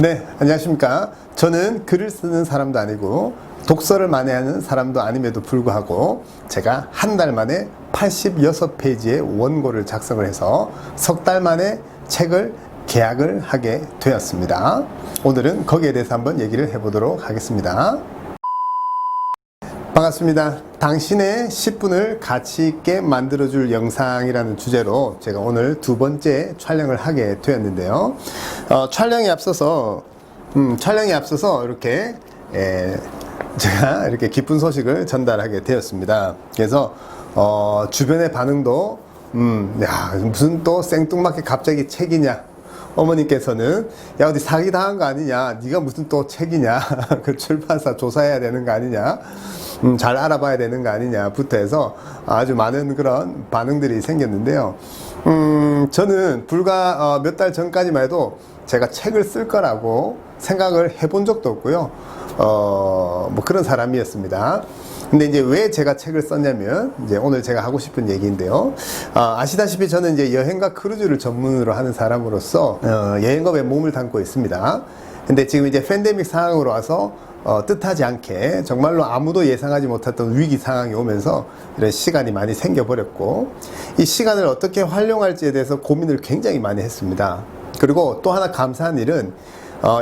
네, 안녕하십니까. 저는 글을 쓰는 사람도 아니고 독서를 만회하는 사람도 아님에도 불구하고 제가 한 달 만에 86페이지의 원고를 작성을 해서 석 달 만에 책을 계약을 하게 되었습니다. 오늘은 거기에 대해서 한번 얘기를 해보도록 하겠습니다. 반갑습니다. 당신의 10분을 가치 있게 만들어줄 영상이라는 주제로 제가 오늘 두 번째 촬영을 하게 되었는데요. 촬영에 앞서서 이렇게 제가 이렇게 기쁜 소식을 전달하게 되었습니다. 그래서 주변의 반응도 야, 무슨 또 생뚱맞게 갑자기 책이냐, 어머님께서는 야 어디 사기당한 거 아니냐, 네가 무슨 또 책이냐, 그 출판사 조사해야 되는 거 아니냐, 잘 알아봐야 되는 거 아니냐부터 해서 아주 많은 그런 반응들이 생겼는데요. 저는 불과 몇 달 전까지만 해도 제가 책을 쓸 거라고 생각을 해본 적도 없고요. 뭐 그런 사람이었습니다. 근데 이제 왜 제가 책을 썼냐면, 이제 오늘 제가 하고 싶은 얘기인데요. 아시다시피 저는 이제 여행과 크루즈를 전문으로 하는 사람으로서 여행업에 몸을 담고 있습니다. 근데 지금 이제 팬데믹 상황으로 와서 뜻하지 않게 정말로 아무도 예상하지 못했던 위기 상황이 오면서 이런 시간이 많이 생겨버렸고, 이 시간을 어떻게 활용할지에 대해서 고민을 굉장히 많이 했습니다. 그리고 또 하나 감사한 일은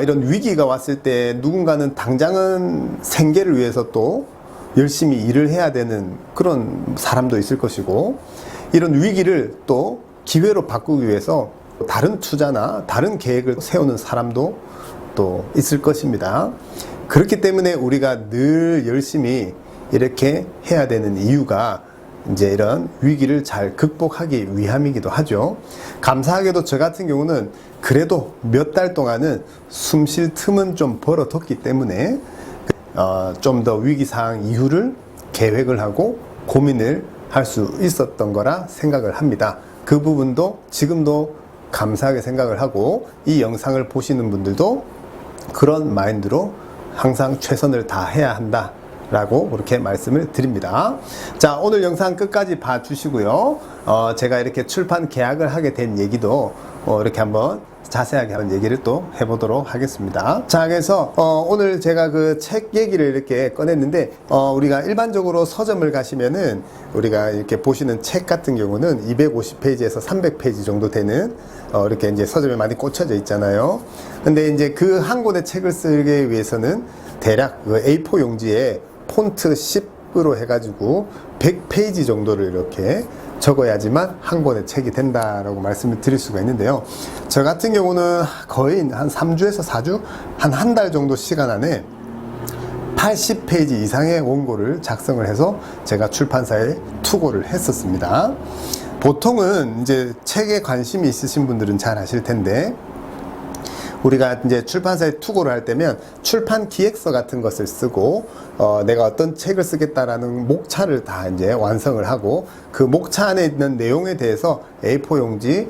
이런 위기가 왔을 때 누군가는 당장은 생계를 위해서 또 열심히 일을 해야 되는 그런 사람도 있을 것이고, 이런 위기를 또 기회로 바꾸기 위해서 다른 투자나 다른 계획을 세우는 사람도 또 있을 것입니다. 그렇기 때문에 우리가 늘 열심히 이렇게 해야 되는 이유가 이제 이런 위기를 잘 극복하기 위함이기도 하죠. 감사하게도 저 같은 경우는 그래도 몇 달 동안은 숨 쉴 틈은 좀 벌어뒀기 때문에 좀 더 위기상황 이후를 계획을 하고 고민을 할 수 있었던 거라 생각을 합니다. 그 부분도 지금도 감사하게 생각을 하고, 이 영상을 보시는 분들도 그런 마인드로 항상 최선을 다해야 한다 라고 그렇게 말씀을 드립니다. 자, 오늘 영상 끝까지 봐주시고요. 제가 이렇게 출판 계약을 하게 된 얘기도 이렇게 한번 자세하게 한번 얘기를 또 해보도록 하겠습니다. 자, 그래서 오늘 제가 그 책 얘기를 이렇게 꺼냈는데, 우리가 일반적으로 서점을 가시면은 우리가 이렇게 보시는 책 같은 경우는 250페이지에서 300페이지 정도 되는 이렇게 이제 서점에 많이 꽂혀져 있잖아요. 근데 이제 그 한 권의 책을 쓰기 위해서는 대략 그 A4 용지에 폰트 10으로 해가지고 100페이지 정도를 이렇게 적어야지만 한 권의 책이 된다라고 말씀을 드릴 수가 있는데요. 저 같은 경우는 거의 한 3주에서 4주? 한 달 정도 시간 안에 80페이지 이상의 원고를 작성을 해서 제가 출판사에 투고를 했었습니다. 보통은 이제 책에 관심이 있으신 분들은 잘 아실 텐데, 우리가 이제 출판사에 투고를 할 때면 출판 기획서 같은 것을 쓰고, 내가 어떤 책을 쓰겠다라는 목차를 다 이제 완성을 하고, 그 목차 안에 있는 내용에 대해서 A4 용지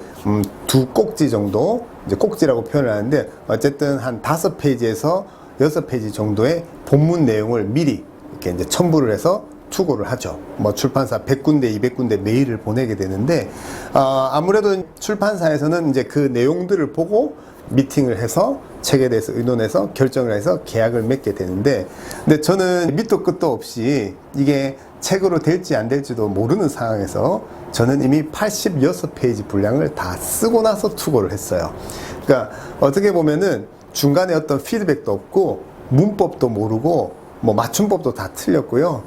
두 꼭지 정도, 이제 꼭지라고 표현을 하는데, 어쨌든 한 5페이지에서 6페이지 정도의 본문 내용을 미리 이렇게 이제 첨부를 해서 투고를 하죠. 뭐 출판사 100군데, 200군데 메일을 보내게 되는데, 아무래도 출판사에서는 이제 그 내용들을 보고 미팅을 해서 책에 대해서 의논해서 결정을 해서 계약을 맺게 되는데, 근데 저는 밑도 끝도 없이 이게 책으로 될지 안 될지도 모르는 상황에서 저는 이미 86페이지 분량을 다 쓰고 나서 투고를 했어요. 그러니까 어떻게 보면은 중간에 어떤 피드백도 없고, 문법도 모르고, 뭐 맞춤법도 다 틀렸고요.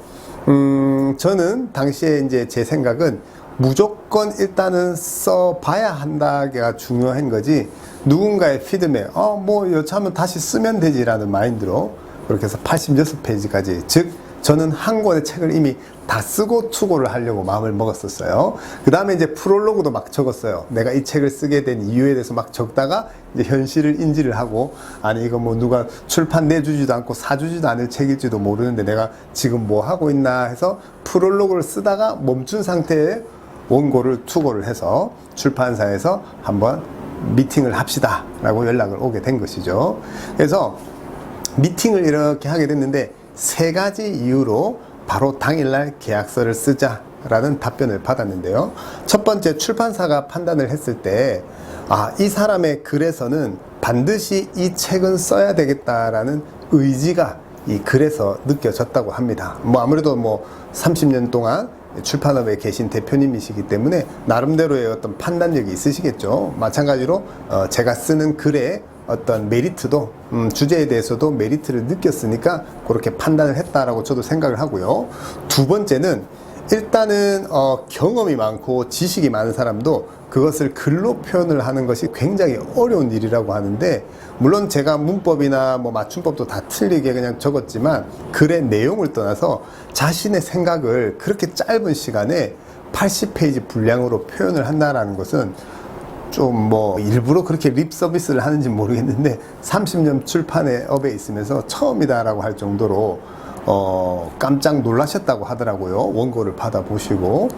저는 당시에 이제 제 생각은 무조건 일단은 써봐야 한다가 중요한 거지, 누군가의 피드백, 뭐 여차하면 다시 쓰면 되지라는 마인드로 그렇게 해서 86페이지까지, 즉 저는 한 권의 책을 이미 다 쓰고 투고를 하려고 마음을 먹었었어요. 그 다음에 이제 프롤로그도 막 적었어요. 내가 이 책을 쓰게 된 이유에 대해서 막 적다가 이제 현실을 인지를 하고, 아니 이거 뭐 누가 출판 내주지도 않고 사주지도 않을 책일지도 모르는데 내가 지금 뭐 하고 있나 해서 프롤로그를 쓰다가 멈춘 상태에 원고를 투고를 해서 출판사에서 한번 미팅을 합시다 라고 연락을 오게 된 것이죠. 그래서 미팅을 이렇게 하게 됐는데, 3가지 이유로 바로 당일날 계약서를 쓰자라는 답변을 받았는데요. 첫 번째, 출판사가 판단을 했을 때 이 사람의 글에서는 반드시 이 책은 써야 되겠다라는 의지가 이 글에서 느껴졌다고 합니다. 뭐 아무래도 뭐 30년 동안 출판업에 계신 대표님이시기 때문에 나름대로의 어떤 판단력이 있으시겠죠. 마찬가지로 제가 쓰는 글의 어떤 메리트도 주제에 대해서도 메리트를 느꼈으니까 그렇게 판단을 했다라고 저도 생각을 하고요. 두 번째는 일단은 경험이 많고 지식이 많은 사람도 그것을 글로 표현을 하는 것이 굉장히 어려운 일이라고 하는데, 물론 제가 문법이나 뭐 맞춤법도 다 틀리게 그냥 적었지만 글의 내용을 떠나서 자신의 생각을 그렇게 짧은 시간에 80페이지 분량으로 표현을 한다는 것은 좀 뭐 일부러 그렇게 립 서비스를 하는지 모르겠는데 30년 출판의 업에 있으면서 처음이다라고 할 정도로 깜짝 놀라셨다고 하더라고요. 원고를 받아보시고.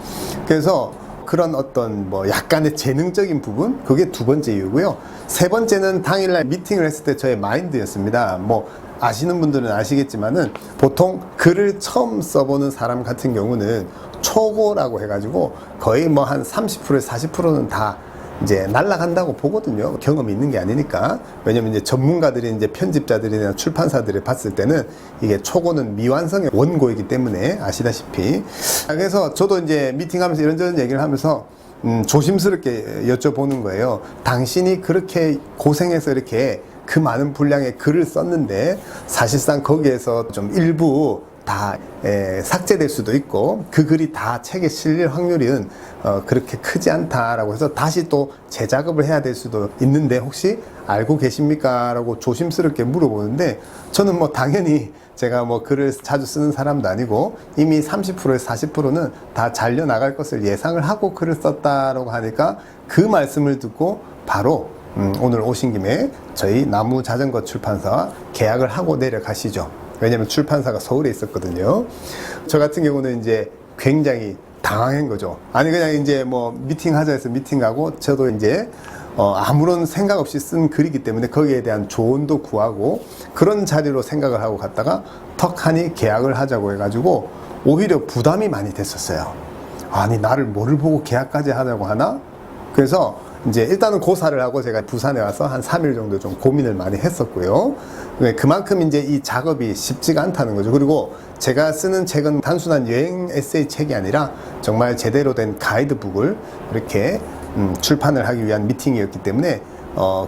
그래서 그런 어떤 뭐 약간의 재능적인 부분, 그게 두 번째 이유고요. 세 번째는 당일날 미팅을 했을 때 저의 마인드였습니다. 뭐 아시는 분들은 아시겠지만은 보통 글을 처음 써보는 사람 같은 경우는 초고라고 해가지고 거의 뭐 한 30%에서 40%는 다 이제 날아간다고 보거든요. 경험이 있는 게 아니니까. 왜냐면 이제 전문가들이 이제 편집자들이나 출판사들이 봤을 때는 이게 초고는 미완성의 원고이기 때문에 아시다시피. 그래서 저도 이제 미팅하면서 이런저런 얘기를 하면서 조심스럽게 여쭤보는 거예요. 당신이 그렇게 고생해서 이렇게 그 많은 분량의 글을 썼는데 사실상 거기에서 좀 일부 다 삭제될 수도 있고 그 글이 다 책에 실릴 확률은 그렇게 크지 않다라고 해서 다시 또 재작업을 해야 될 수도 있는데 혹시 알고 계십니까? 라고 조심스럽게 물어보는데, 저는 뭐 당연히 제가 뭐 글을 자주 쓰는 사람도 아니고 이미 30%에서 40%는 다 잘려 나갈 것을 예상을 하고 글을 썼다라고 하니까 그 말씀을 듣고 바로 오늘 오신 김에 저희 나무자전거 출판사와 계약을 하고 내려가시죠. 왜냐면 출판사가 서울에 있었거든요. 저 같은 경우는 이제 굉장히 당황한 거죠. 아니 그냥 이제 뭐 미팅 하자 해서 미팅 가고, 저도 이제 아무런 생각 없이 쓴 글이기 때문에 거기에 대한 조언도 구하고 그런 자리로 생각을 하고 갔다가 턱하니 계약을 하자고 해가지고 오히려 부담이 많이 됐었어요. 아니 나를 뭐를 보고 계약까지 하자고 하나? 그래서 이제 일단은 고사를 하고 제가 부산에 와서 한 3일 정도 좀 고민을 많이 했었고요. 그만큼 이제 이 작업이 쉽지가 않다는 거죠. 그리고 제가 쓰는 책은 단순한 여행 에세이 책이 아니라 정말 제대로 된 가이드북을 이렇게 출판을 하기 위한 미팅이었기 때문에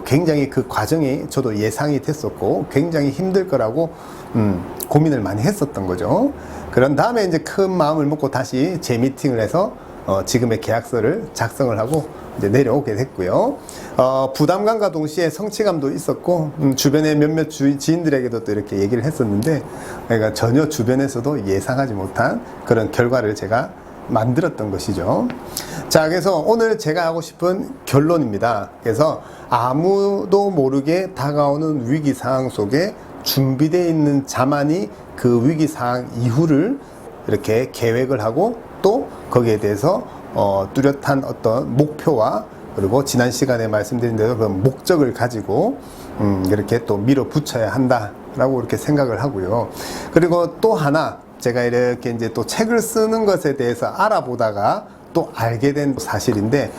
굉장히 그 과정이 저도 예상이 됐었고 굉장히 힘들 거라고 고민을 많이 했었던 거죠. 그런 다음에 이제 큰 마음을 먹고 다시 재미팅을 해서 지금의 계약서를 작성을 하고 이제 내려오게 됐고요. 부담감과 동시에 성취감도 있었고 주변의 몇몇 지인들에게도 또 이렇게 얘기를 했었는데, 그러니까 전혀 주변에서도 예상하지 못한 그런 결과를 제가 만들었던 것이죠. 자, 그래서 오늘 제가 하고 싶은 결론입니다. 그래서 아무도 모르게 다가오는 위기 상황 속에 준비되어 있는 자만이 그 위기 상황 이후를 이렇게 계획을 하고 또 거기에 대해서 뚜렷한 어떤 목표와 그리고 지난 시간에 말씀드린 대로 그런 목적을 가지고 이렇게 또 밀어붙여야 한다라고 이렇게 생각을 하고요. 그리고 또 하나 제가 이렇게 이제 또 책을 쓰는 것에 대해서 알아보다가 또 알게 된 사실인데,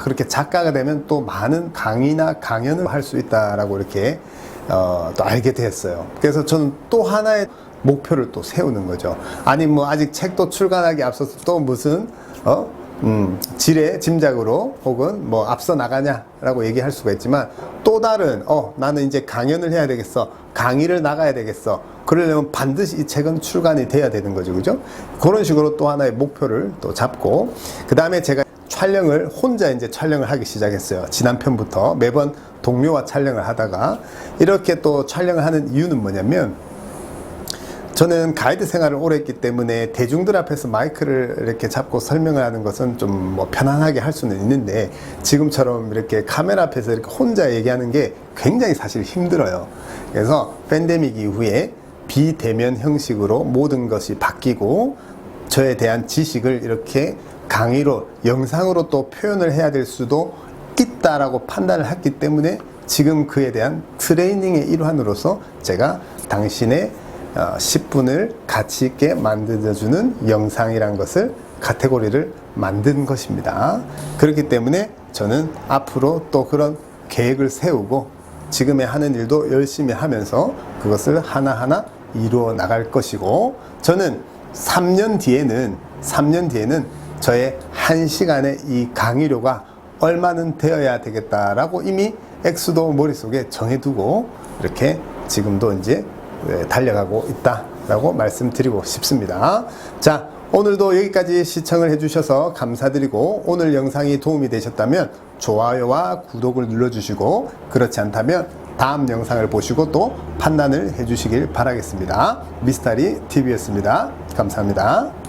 그렇게 작가가 되면 또 많은 강의나 강연을 할 수 있다라고 이렇게 또 알게 되었어요. 그래서 저는 또 하나의 목표를 또 세우는 거죠. 아니 뭐 아직 책도 출간하기 앞서서 또 무슨 지레 짐작으로 혹은 뭐 앞서 나가냐라고 얘기할 수가 있지만, 또 다른 나는 이제 강연을 해야 되겠어, 강의를 나가야 되겠어, 그러려면 반드시 이 책은 출간이 돼야 되는 거죠. 그죠? 그런 식으로 또 하나의 목표를 또 잡고, 그 다음에 제가 촬영을 혼자 이제 촬영을 하기 시작했어요. 지난 편부터 매번 동료와 촬영을 하다가 이렇게 또 촬영을 하는 이유는 뭐냐면, 저는 가이드 생활을 오래 했기 때문에 대중들 앞에서 마이크를 이렇게 잡고 설명을 하는 것은 좀 뭐 편안하게 할 수는 있는데, 지금처럼 이렇게 카메라 앞에서 이렇게 혼자 얘기하는 게 굉장히 사실 힘들어요. 그래서 팬데믹 이후에 비대면 형식으로 모든 것이 바뀌고 저에 대한 지식을 이렇게 강의로 영상으로 또 표현을 해야 될 수도 있다라고 판단을 했기 때문에 지금 그에 대한 트레이닝의 일환으로서 제가 당신의 10분을 가치 있게 만들어주는 영상이란 것을 카테고리를 만든 것입니다. 그렇기 때문에 저는 앞으로 또 그런 계획을 세우고 지금의 하는 일도 열심히 하면서 그것을 하나하나 이루어 나갈 것이고, 저는 3년 뒤에는 저의 1시간의 이 강의료가 얼마는 되어야 되겠다라고 이미 액수도 머릿속에 정해두고 이렇게 지금도 이제 달려가고 있다라고 말씀드리고 싶습니다. 자, 오늘도 여기까지 시청을 해주셔서 감사드리고, 오늘 영상이 도움이 되셨다면 좋아요와 구독을 눌러주시고, 그렇지 않다면 다음 영상을 보시고 또 판단을 해주시길 바라겠습니다. 미스터리 TV였습니다. 감사합니다.